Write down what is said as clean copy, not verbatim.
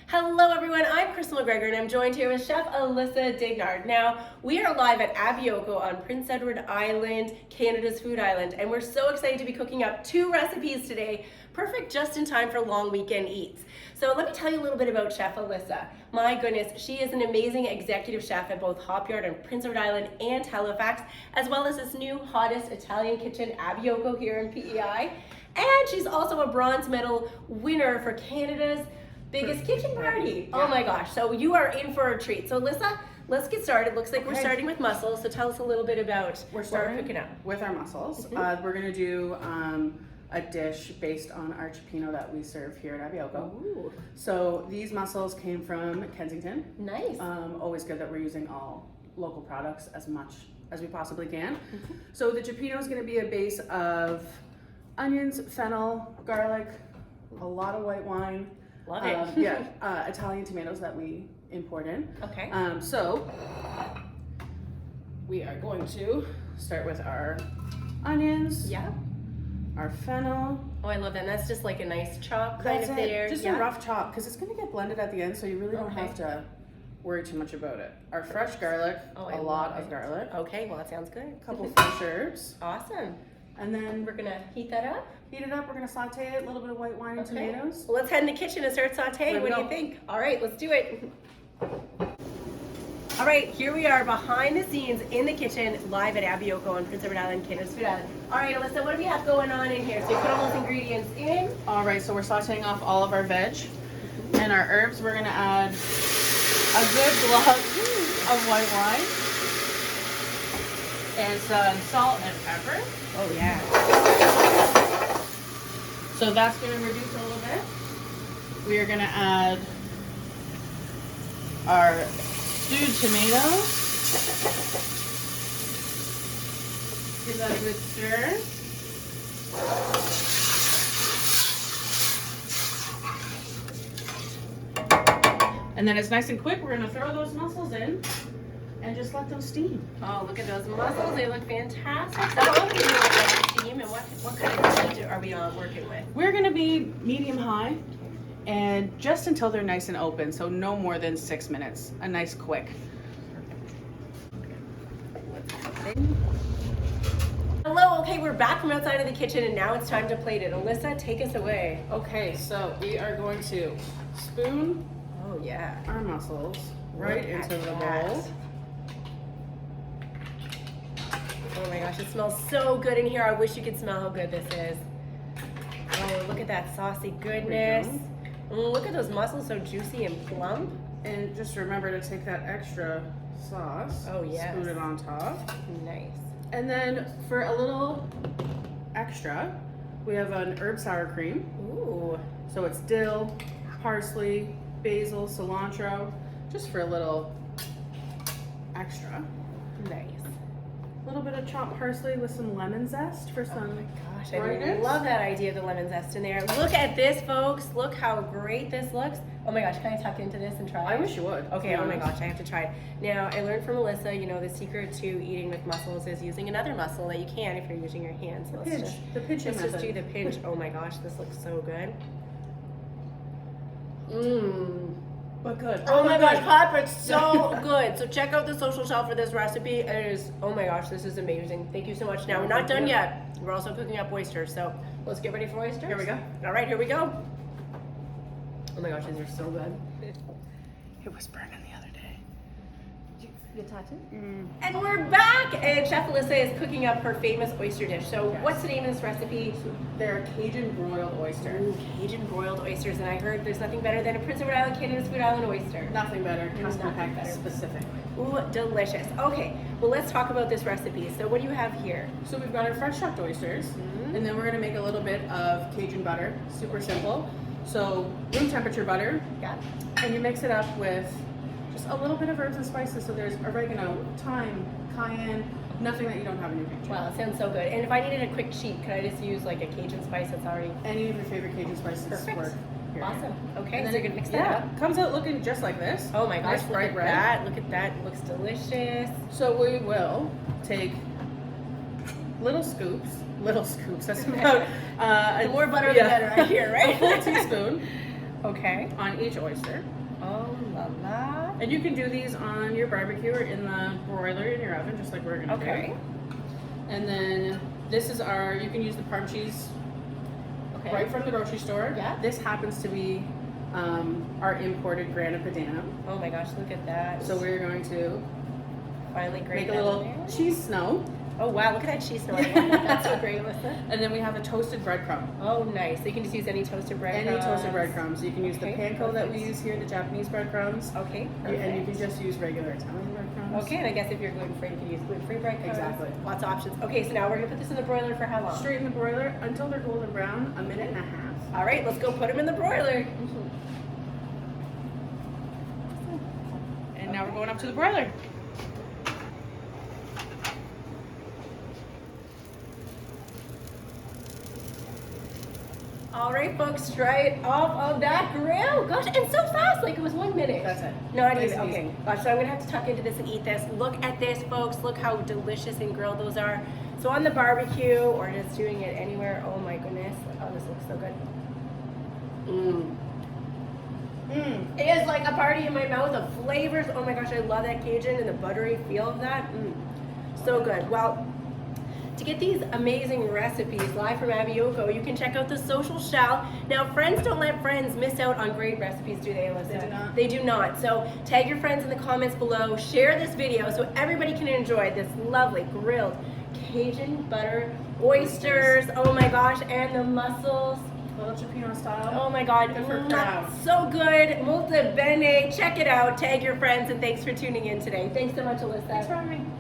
Hello everyone, I'm Crystal McGregor and I'm joined here with Chef Alyssa Dignard. Now, we are live at Abioko on Prince Edward Island, Canada's food island, and we're so excited to be cooking up 2 recipes today, perfect just in time for long weekend eats. So let me tell you a little bit about Chef Alyssa. My goodness, she is an amazing executive chef at both Hop Yard on Prince Edward Island and Halifax, as well as this new hottest Italian kitchen, Abioko, here in PEI. And she's also a bronze medal winner for Canada's biggest kitchen party. Yeah. Oh my gosh, so you are in for a treat. So Alyssa, let's get started. Looks like we're starting with mussels, so tell us a little bit about what we're cooking up. With our mussels. We're gonna do a dish based on our cioppino that we serve here at Abioko. Ooh. So these mussels came from Kensington. Nice. Always good that we're using all local products as much as we possibly can. So the cioppino is gonna be a base of onions, fennel, garlic, a lot of white wine. Love it. Italian tomatoes that we import in. Okay. So we are going to start with our onions. Yeah. Our fennel. Oh, I love that. That's just like a nice chop kind of there. Just a rough chop, because it's going to get blended at the end, so you really don't have to worry too much about it. Our fresh garlic. A lot of garlic. Okay, well that sounds good. A couple fresh herbs. Awesome. And then we're gonna heat that up. Heat it up. We're gonna saute it. A little bit of white wine and tomatoes. Well, let's head in the kitchen and start sauteing. What do you think? All right, let's do it. All right, here we are behind the scenes in the kitchen, live at Abioko on Prince Edward Island, Canada's food island. All right, Alyssa, what do we have going on in here? So you put all those ingredients in. All right, so we're sauteing off all of our veg and our herbs. We're gonna add a good glove of white wine and some salt and pepper. Oh yeah. So that's going to reduce a little bit. We are going to add our stewed tomatoes. Give that a good stir. And then it's nice and quick. We're going to throw those mussels in and just let them steam. Oh, look at those mussels. They look fantastic. So how long do you want them to steam, and what kind of heat are we working with? We're going to be medium-high and just until they're nice and open, so no more than 6 minutes. A nice quick. Hello, okay, we're back from outside of the kitchen and now it's time to plate it. Alyssa, take us away. Okay, so we are going to spoon our mussels right into the bowl. Oh my gosh, it smells so good in here. I wish you could smell how good this is. Oh, look at that saucy goodness. Look at those mussels, so juicy and plump. And just remember to take that extra sauce. Oh yes. Spoon it on top. Nice. And then for a little extra, we have an herb sour cream. Ooh. So it's dill, parsley, basil, cilantro, just for a little extra. Nice. A little bit of chopped parsley with some lemon zest for some. Oh my gosh, I love that idea of the lemon zest in there. Look at this, folks. Look how great this looks. Oh my gosh, can I tuck into this and try it? I wish you would. Okay, oh my gosh, I have to try it. Now, I learned from Alyssa, you know, the secret to eating with mussels is using another mussel that you can if you're using your hands. So The pinch let's method. just do the pinch. Oh my gosh, this looks so good. Mmm. But good. Oh my gosh, hot, but so good. So check out the social shelf for this recipe. It is, oh my gosh, this is amazing. Thank you so much. Now, we're not done yet. We're also cooking up oysters, so let's get ready for oysters. Here we go. All right, here we go. Oh my gosh, these are so good. It was burning the other day. You touch it? And we're back, and Chef Alyssa is cooking up her famous oyster dish. So what's the name of this recipe? They're Cajun broiled oysters. Ooh, Cajun broiled oysters, and I heard there's nothing better than a Prince Edward Island, Canada's food island oyster. Nothing better. Nothing better. Specifically. Ooh, delicious. Okay, well let's talk about this recipe. So what do you have here? So we've got our fresh chopped oysters, and then we're gonna make a little bit of Cajun butter. Super simple. So room temperature butter. Got it. And you mix it up with just a little bit of herbs and spices. So there's oregano, thyme, cayenne, nothing that you don't have in your picture. Wow, it sounds so good. And if I needed a quick cheat, could I just use like a Cajun spice that's already Any of your favorite Cajun spices work. Here. awesome? Okay, And so then you're gonna mix that up. comes out looking just like this. Oh my gosh, Nice look bright at red. that. Look at that. It looks delicious. So we will take little scoops. That's about The more butter, the better, I hear, right? a full teaspoon Okay. on each oyster. Oh la la. And you can do these on your barbecue or in the broiler in your oven, just like we're gonna Okay. do. And then this is you can use the Parm cheese Okay. right from the grocery store. Yeah. This happens to be our imported Grana Padano. Oh my gosh, look at that. So we're going to finally grate make a that little in there. cheese snow. Oh wow, look at that cheese snow. That's so great, Alyssa. And then we have a toasted breadcrumb. Oh nice. So you can just use any toasted breadcrumbs. Any toasted breadcrumbs. You can use Okay, the panko that we perfect. use here, the Japanese breadcrumbs. Okay, And you perfect. can just use regular Italian breadcrumbs. Okay, and I guess if you're gluten-free, you can use gluten-free breadcrumbs. Exactly. Lots of options. Okay, so now we're gonna put this in the broiler for how long? Straight in the broiler until they're golden brown, a minute and a half. All right, let's go put them in the broiler. And now we're going up to the broiler. All right, folks, straight off of that grill. Gosh, and so fast, like it was 1 minute. That's it. Not Nice even, and okay. easy. Gosh, so I'm gonna have to tuck into this and eat this. Look at this, folks. Look how delicious and grilled those are. So on the barbecue or just doing it anywhere, oh my goodness. Oh, this looks so good. It is like a party in my mouth of flavors. Oh my gosh, I love that Cajun and the buttery feel of that. So good. Well, to get these amazing recipes live from Abioko, you can check out the social shell. Now, friends don't let friends miss out on great recipes, do they, Alyssa? They do not. They do not. So tag your friends in the comments below. Share this video so everybody can enjoy this lovely grilled Cajun butter oysters. Oh my gosh, and the mussels. Little Cioppino style. Oh my god, Good for crowd. so good. Molto bene. Check it out. Tag your friends, and thanks for tuning in today. Thanks so much, Alyssa. Thanks for having me.